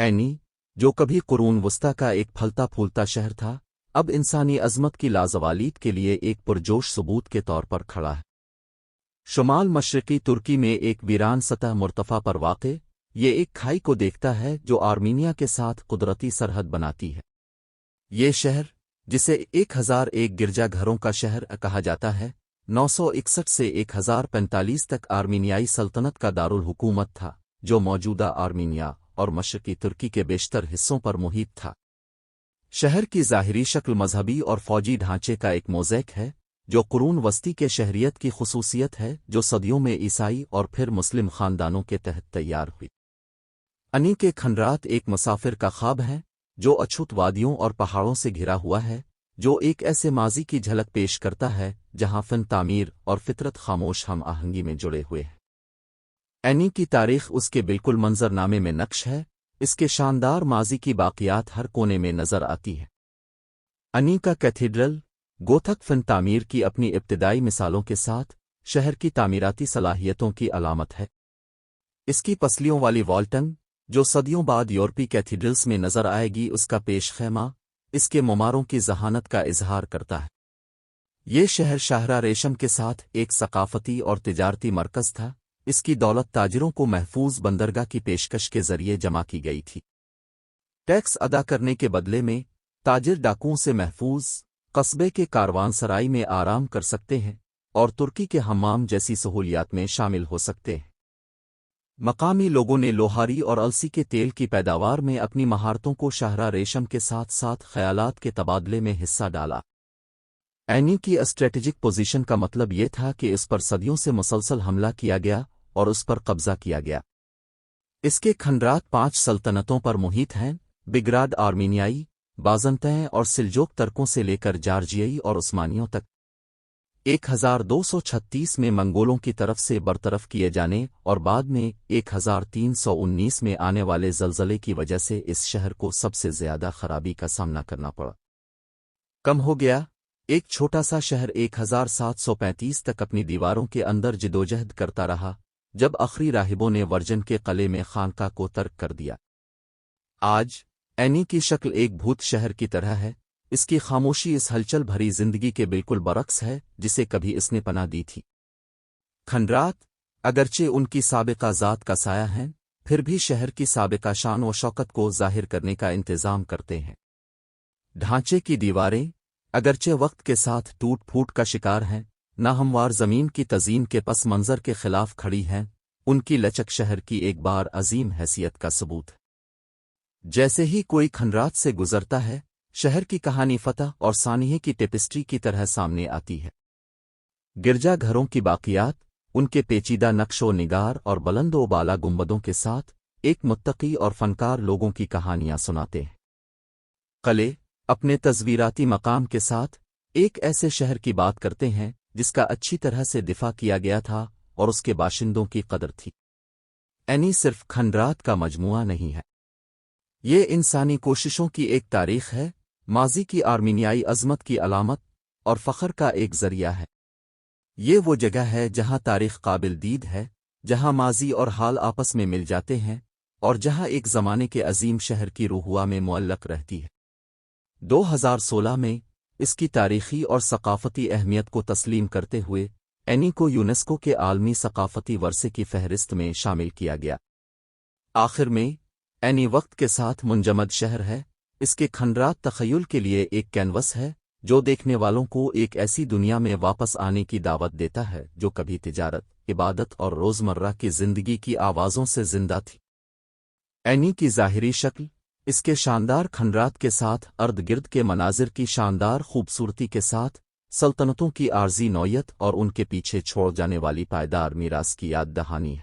Any, جو کبھی قرون وسطی کا ایک پھلتا پھولتا شہر تھا، اب انسانی عظمت کی لازوالیت کے لیے ایک پرجوش ثبوت کے طور پر کھڑا ہے۔ شمال مشرقی ترکی میں ایک ویران سطح مرتفع پر واقع، یہ ایک کھائی کو دیکھتا ہے جو آرمینیا کے ساتھ قدرتی سرحد بناتی ہے۔ یہ شہر، جسے 1001 گرجا گھروں کا شہر کہا جاتا ہے، 961 سے 1045 تک آرمینیائی سلطنت کا دارالحکومت تھا، جو موجودہ آرمینیا اور مشرقی ترکی کے بیشتر حصوں پر محیط تھا۔ شہر کی ظاہری شکل مذہبی اور فوجی ڈھانچے کا ایک موزیک ہے، جو قرون وسطی کے شہریت کی خصوصیت ہے جو صدیوں میں عیسائی اور پھر مسلم خاندانوں کے تحت تیار ہوئی۔ انی کے کھنڈرات ایک مسافر کا خواب ہے، جو اچھوت وادیوں اور پہاڑوں سے گھرا ہوا ہے، جو ایک ایسے ماضی کی جھلک پیش کرتا ہے جہاں فن تعمیر اور فطرت خاموش ہم آہنگی میں جڑے ہوئے ہیں۔ اینی کی تاریخ اس کے بالکل منظر نامے میں نقش ہے، اس کے شاندار ماضی کی باقیات ہر کونے میں نظر آتی ہے۔ انی کا کیتھیڈرل، گوتھک فن تعمیر کی اپنی ابتدائی مثالوں کے ساتھ، شہر کی تعمیراتی صلاحیتوں کی علامت ہے۔ اس کی پسلیوں والی والٹن، جو صدیوں بعد یورپی کیتھیڈرلز میں نظر آئے گی، اس کا پیش خیمہ اس کے مماروں کی ذہانت کا اظہار کرتا ہے۔ یہ شہر شاہراہ ریشم کے ساتھ ایک ثقافتی اور تجارتی مرکز تھا، اس کی دولت تاجروں کو محفوظ بندرگاہ کی پیشکش کے ذریعے جمع کی گئی تھی۔ ٹیکس ادا کرنے کے بدلے میں، تاجر ڈاکوؤں سے محفوظ قصبے کے کاروان سرائی میں آرام کر سکتے ہیں اور ترکی کے حمام جیسی سہولیات میں شامل ہو سکتے ہیں۔ مقامی لوگوں نے لوہاری اور السی کے تیل کی پیداوار میں اپنی مہارتوں کو شاہراہ ریشم کے ساتھ ساتھ خیالات کے تبادلے میں حصہ ڈالا۔ اینی کی اسٹریٹجک پوزیشن کا مطلب یہ تھا کہ اس پر صدیوں سے مسلسل حملہ کیا گیا اور اس پر قبضہ کیا گیا۔ اس کے کھنڈرات 5 سلطنتوں پر محیط ہیں، بگراد آرمینیائی، بازنطین اور سلجوق ترکوں سے لے کر جارجیائی اور عثمانیوں تک۔ 1236 میں منگولوں کی طرف سے برطرف کیے جانے اور بعد میں 1319 میں آنے والے زلزلے کی وجہ سے اس شہر کو سب سے زیادہ خرابی کا سامنا کرنا پڑا۔ کم ہو گیا، ایک چھوٹا سا شہر 1735 تک اپنی دیواروں کے اندر جدوجہد کرتا رہا، جب آخری راہبوں نے ورجن کے قلعے میں خانقاہ کو ترک کر دیا۔ آج اینی کی شکل ایک بھوت شہر کی طرح ہے، اس کی خاموشی اس ہلچل بھری زندگی کے بالکل برعکس ہے جسے کبھی اس نے پناہ دی تھی۔ کھنڈرات، اگرچہ ان کی سابقہ ذات کا سایہ ہیں، پھر بھی شہر کی سابقہ شان و شوکت کو ظاہر کرنے کا انتظام کرتے ہیں۔ ڈھانچے کی دیواریں، اگرچہ وقت کے ساتھ ٹوٹ پھوٹ کا شکار ہیں، ناہموار زمین کی تزئین کے پس منظر کے خلاف کھڑی ہیں، ان کی لچک شہر کی ایک بار عظیم حیثیت کا ثبوت ہے۔ جیسے ہی کوئی کھنڈرات سے گزرتا ہے، شہر کی کہانی فتح اور سانحے کی ٹیپسٹری کی طرح سامنے آتی ہے۔ گرجا گھروں کی باقیات، ان کے پیچیدہ نقش و نگار اور بلند و بالا گنبدوں کے ساتھ، ایک متقی اور فنکار لوگوں کی کہانیاں سناتے ہیں۔ قلعے، اپنے تصویراتی مقام کے ساتھ، ایک ایسے شہر کی بات کرتے ہیں جس کا اچھی طرح سے دفاع کیا گیا تھا اور اس کے باشندوں کی قدر تھی۔ اینی صرف کھنڈرات کا مجموعہ نہیں ہے، یہ انسانی کوششوں کی ایک تاریخ ہے، ماضی کی آرمینیائی عظمت کی علامت اور فخر کا ایک ذریعہ ہے۔ یہ وہ جگہ ہے جہاں تاریخ قابل دید ہے، جہاں ماضی اور حال آپس میں مل جاتے ہیں، اور جہاں ایک زمانے کے عظیم شہر کی روح ہوا میں معلق رہتی ہے۔ 2016 میں اس کی تاریخی اور ثقافتی اہمیت کو تسلیم کرتے ہوئے اینی کو یونیسکو کے عالمی ثقافتی ورثے کی فہرست میں شامل کیا گیا۔ آخر میں، اینی وقت کے ساتھ منجمد شہر ہے، اس کے کھنڈرات تخیل کے لیے ایک کینوس ہے جو دیکھنے والوں کو ایک ایسی دنیا میں واپس آنے کی دعوت دیتا ہے جو کبھی تجارت، عبادت اور روزمرہ کی زندگی کی آوازوں سے زندہ تھی۔ اینی کی ظاہری شکل، اس کے شاندار کھنڈرات کے ساتھ ارد گرد کے مناظر کی شاندار خوبصورتی کے ساتھ، سلطنتوں کی عارضی نوعیت اور ان کے پیچھے چھوڑ جانے والی پائیدار میراث کی یاد دہانی ہے۔